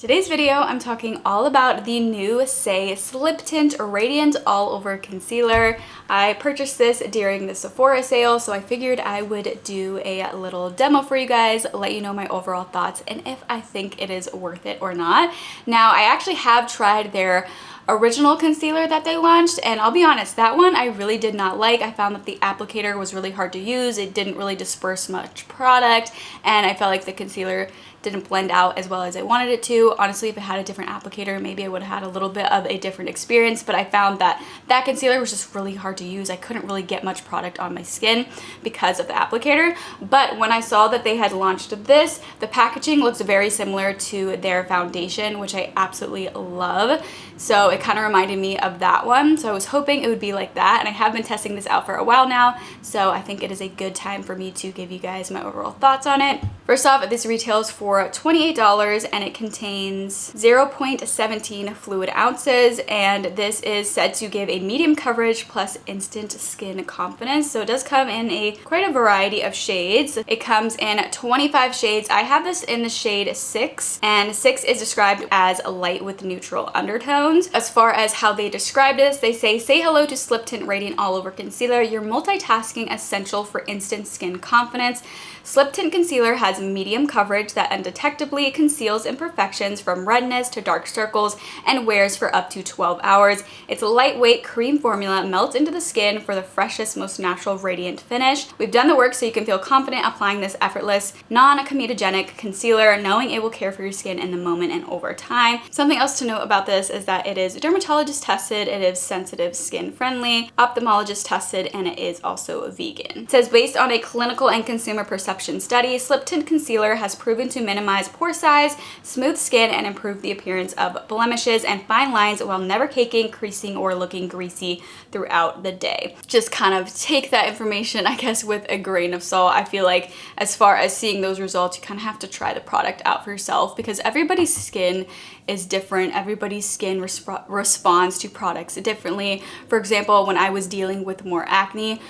Today's video, I'm talking all about the new Saie Slip Tint Radiance All Over Concealer. I purchased this during the Sephora sale, so I figured I would do a little demo for you guys, let you know my overall thoughts and if I think it is worth it or not. Now, I actually have tried their original concealer that they launched, and I'll be honest, that one I really did not like. I found that the applicator was really hard to use. It didn't really disperse much product, and I felt like the concealer didn't blend out as well as I wanted it to. Honestly, if it had a different applicator, maybe I would have had a little bit of a different experience, but I found that that concealer was just really hard to use. I couldn't really get much product on my skin because of the applicator. But when I saw that they had launched this, the packaging looks very similar to their foundation, which I absolutely love. So it kind of reminded me of that one. So I was hoping it would be like that, and I have been testing this out for a while now, so I think it is a good time for me to give you guys my overall thoughts on it. First off, this retails for $28 and it contains 0.17 fluid ounces, and this is said to give a medium coverage plus instant skin confidence. So it does come in quite a variety of shades. It comes in 25 shades. I have this in the shade 6, and 6 is described as light with neutral undertones. As far as how they describe this, they say hello to Slip Tint Radiant All Over Concealer, your multitasking essential for instant skin confidence. Slip Tint Concealer has medium coverage that undetectably conceals imperfections from redness to dark circles and wears for up to 12 hours. Its lightweight cream formula melts into the skin for the freshest, most natural, radiant finish. We've done the work so you can feel confident applying this effortless, non-comedogenic concealer, knowing it will care for your skin in the moment and over time. Something else to note about this is that it is dermatologist tested, it is sensitive skin friendly, ophthalmologist tested, and it is also vegan. It says, based on a clinical and consumer perception study, Slip Tint Concealer has proven to minimize pore size, smooth skin, and improve the appearance of blemishes and fine lines while never caking, creasing, or looking greasy throughout the day. Just kind of take that information, I guess, with a grain of salt. I feel like as far as seeing those results, you kind of have to try the product out for yourself because everybody's skin is different. Everybody's skin responds to products differently. For example, when I was dealing with more acne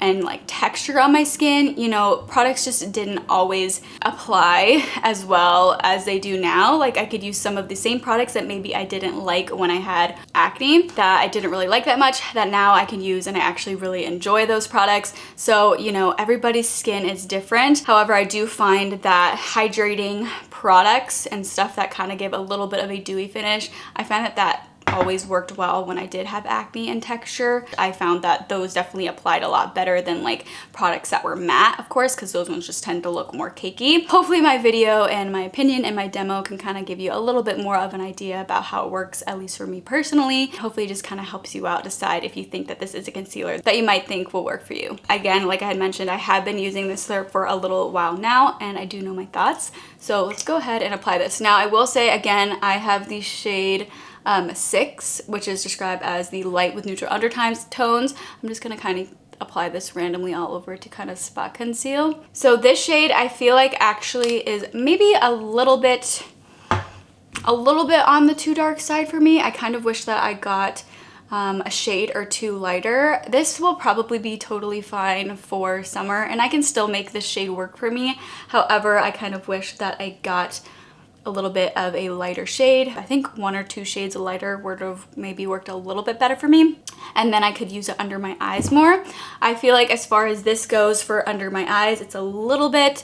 and like texture on my skin, you know, products just didn't always apply as well as they do now. Like I could use some of the same products that maybe I didn't like when I had acne, that I didn't really like that much, that now I can use and I actually really enjoy those products. So, you know, everybody's skin is different. However, I do find that hydrating products and stuff that kind of give a little bit of a dewy finish, I find that always worked well when I did have acne and texture. I found that those definitely applied a lot better than like products that were matte, of course, because those ones just tend to look more cakey. Hopefully my video and my opinion and my demo can kind of give you a little bit more of an idea about how it works, at least for me personally. Hopefully it just kind of helps you out decide if you think that this is a concealer that you might think will work for you. Again, like I had mentioned, I have been using this for a little while now and I do know my thoughts. So let's go ahead and apply this. Now I will say again, I have the shade 6, which is described as the light with neutral undertones. I'm just gonna kind of apply this randomly all over to kind of spot conceal. So this shade I feel like actually is maybe a little bit on the too dark side for me. I kind of wish that I got a shade or two lighter. This will probably be totally fine for summer and I can still make this shade work for me. However, I kind of wish that I got a little bit of a lighter shade. I think 1 or 2 shades lighter would have maybe worked a little bit better for me, and then I could use it under my eyes more. I feel like as far as this goes for under my eyes, it's a little bit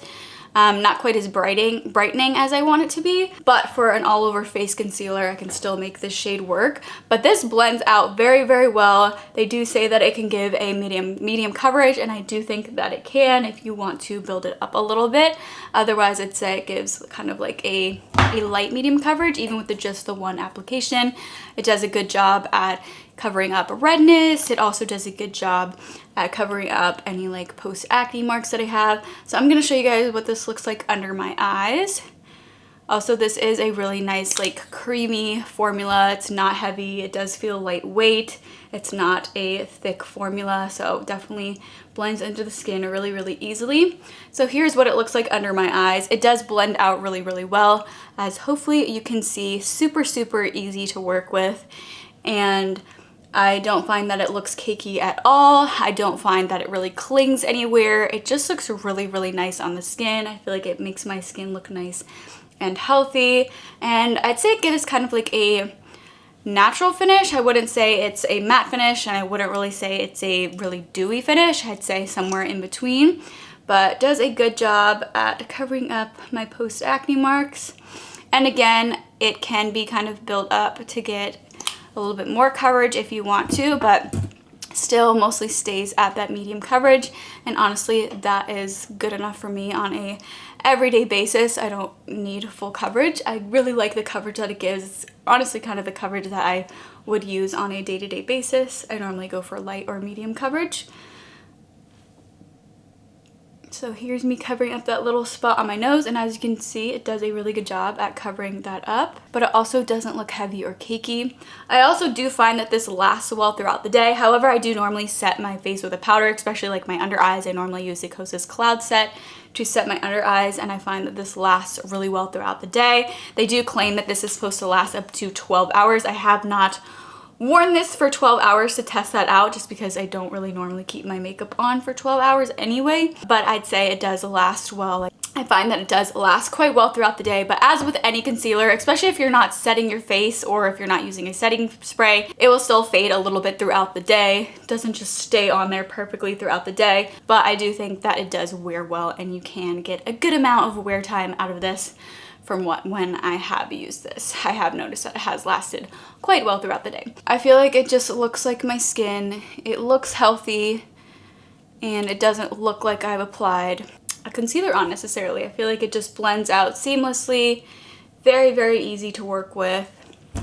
not quite as brightening as I want it to be, but for an all over face concealer, I can still make this shade work. But this blends out very, very well. They do say that it can give a medium coverage, and I do think that it can if you want to build it up a little bit. Otherwise, I'd say it gives kind of like a light medium coverage, even with just the one application. It does a good job at covering up redness. It also does a good job at covering up any like post acne marks that I have. So I'm gonna show you guys what this looks like under my eyes. Also, this is a really nice like creamy formula. It's not heavy. It does feel lightweight. It's not a thick formula, so definitely blends into the skin really, really easily. So here's what it looks like under my eyes. It does blend out really, really well, as hopefully you can see. Super, super easy to work with, and I don't find that it looks cakey at all. I don't find that it really clings anywhere. It just looks really, really nice on the skin. I feel like it makes my skin look nice and healthy, and I'd say it gives kind of like a natural finish. I wouldn't say it's a matte finish, and I wouldn't really say it's a really dewy finish. I'd say somewhere in between, but does a good job at covering up my post-acne marks. And again, it can be kind of built up to get a little bit more coverage if you want to, but still mostly stays at that medium coverage, and honestly that is good enough for me on a everyday basis. I don't need full coverage. I really like the coverage that it gives. It's honestly kind of the coverage that I would use on a day-to-day basis. I normally go for light or medium coverage. So here's me covering up that little spot on my nose, and as you can see, it does a really good job at covering that up, but it also doesn't look heavy or cakey. I also do find that this lasts well throughout the day. However, I do normally set my face with a powder, especially like my under eyes. I normally use the Kosas Cloud Set to set my under eyes, and I find that this lasts really well throughout the day. They do claim that this is supposed to last up to 12 hours. I have not worn this for 12 hours to test that out, just because I don't really normally keep my makeup on for 12 hours anyway, but I'd say it does last well. I find that it does last quite well throughout the day, but as with any concealer, especially if you're not setting your face or if you're not using a setting spray, it will still fade a little bit throughout the day. It doesn't just stay on there perfectly throughout the day, but I do think that it does wear well, and you can get a good amount of wear time out of this. From when I have used this, I have noticed that it has lasted quite well throughout the day. I feel like it just looks like my skin. It looks healthy, and it doesn't look like I've applied a concealer on necessarily. I feel like it just blends out seamlessly, very, very easy to work with.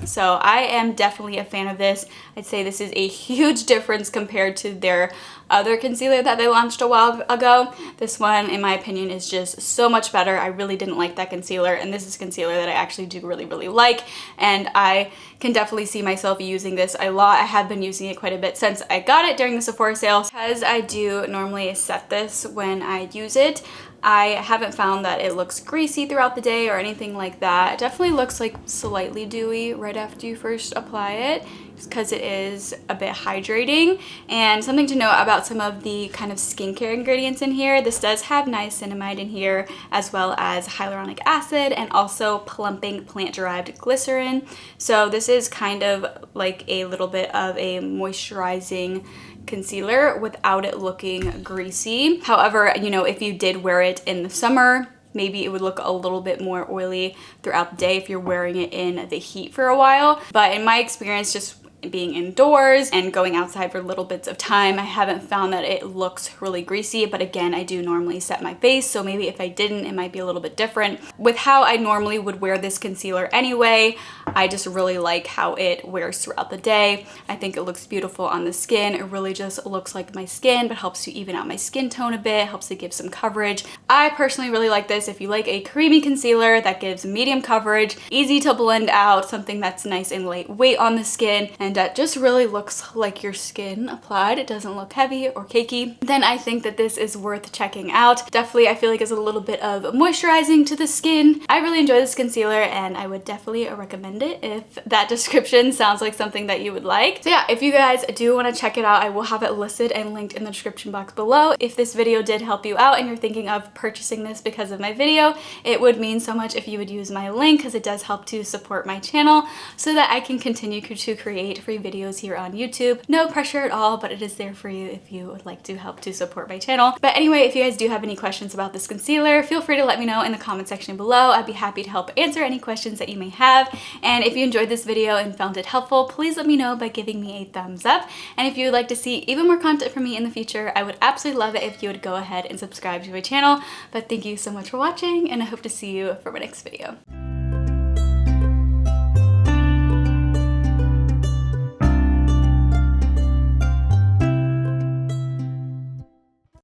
So I am definitely a fan of this. I'd say this is a huge difference compared to their other concealer that they launched a while ago. This one, in my opinion, is just so much better. I really didn't like that concealer, and this is concealer that I actually do really, really like, and I can definitely see myself using this a lot. I have been using it quite a bit since I got it during the Sephora sale. Because I do normally set this when I use it, I haven't found that it looks greasy throughout the day or anything like that. It definitely looks like slightly dewy right after you first apply it, just because it is a bit hydrating. And something to note about some of the kind of skincare ingredients in here, this does have niacinamide in here, as well as hyaluronic acid and also plumping plant-derived glycerin. So this is kind of like a little bit of a moisturizing concealer without it looking greasy. However, you know, if you did wear it in the summer, maybe it would look a little bit more oily throughout the day if you're wearing it in the heat for a while. But in my experience, just being indoors and going outside for little bits of time, I haven't found that it looks really greasy. But again, I do normally set my face, so maybe if I didn't, it might be a little bit different. With how I normally would wear this concealer anyway, I just really like how it wears throughout the day. I think it looks beautiful on the skin. It really just looks like my skin, but helps to even out my skin tone a bit, helps to give some coverage. I personally really like this. If you like a creamy concealer that gives medium coverage, easy to blend out, something that's nice and lightweight on the skin, and that just really looks like your skin applied, it doesn't look heavy or cakey, then I think that this is worth checking out. Definitely, I feel like it's a little bit of moisturizing to the skin. I really enjoy this concealer, and I would definitely recommend it if that description sounds like something that you would like. So yeah, if you guys do want to check it out, I will have it listed and linked in the description box below. If this video did help you out and you're thinking of purchasing this because of my video, it would mean so much if you would use my link, because it does help to support my channel so that I can continue to create free videos here on YouTube. No pressure at all, but it is there for you if you would like to help to support my channel. But anyway, if you guys do have any questions about this concealer, feel free to let me know in the comment section below. I'd be happy to help answer any questions that you may have. And if you enjoyed this video and found it helpful, please let me know by giving me a thumbs up. And if you would like to see even more content from me in the future, I would absolutely love it if you would go ahead and subscribe to my channel. But thank you so much for watching, and I hope to see you for my next video.